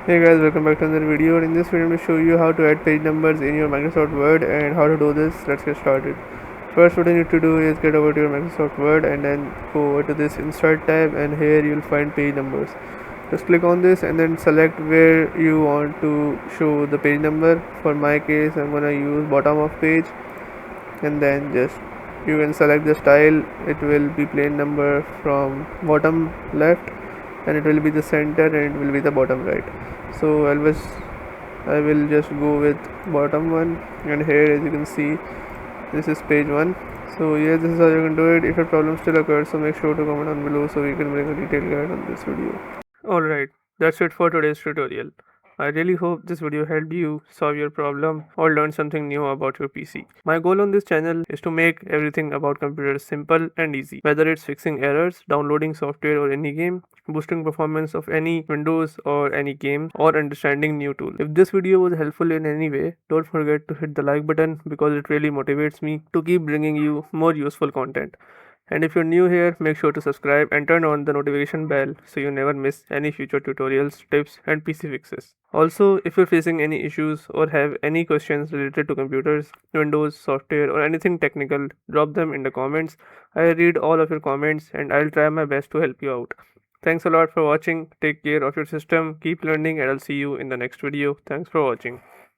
Hey guys, welcome back to another video. In this video I'm going to show you how to add page numbers in your Microsoft Word and how to do this. Let's get started. First, what you need to do is get over to your Microsoft Word and then go over to this insert tab, and here you'll find page numbers. Just click on this and then select where you want to show the page number. For my case, I'm going to use bottom of page, and then just you can select the style. It will be plain number from bottom left, and it will be the center, and it will be the bottom right. So I will just go with bottom one, and here as you can see this is page 1. So yeah, this is how you can do it. If a problem still occurs, so make sure to comment down below so we can bring a detailed guide on this video. Alright, that's it for today's tutorial. I really hope this video helped you solve your problem or learn something new about your PC. My goal on this channel is to make everything about computers simple and easy, whether it's fixing errors, downloading software or any game, boosting performance of any Windows or any game, or understanding new tools. If this video was helpful in any way, don't forget to hit the like button because it really motivates me to keep bringing you more useful content. And if you're new here, make sure to subscribe and turn on the notification bell so you never miss any future tutorials, tips, and PC fixes. Also, if you're facing any issues or have any questions related to computers, Windows, software, or anything technical, drop them in the comments. I read all of your comments and I'll try my best to help you out. Thanks a lot for watching. Take care of your system, keep learning, and I'll see you in the next video. Thanks for watching.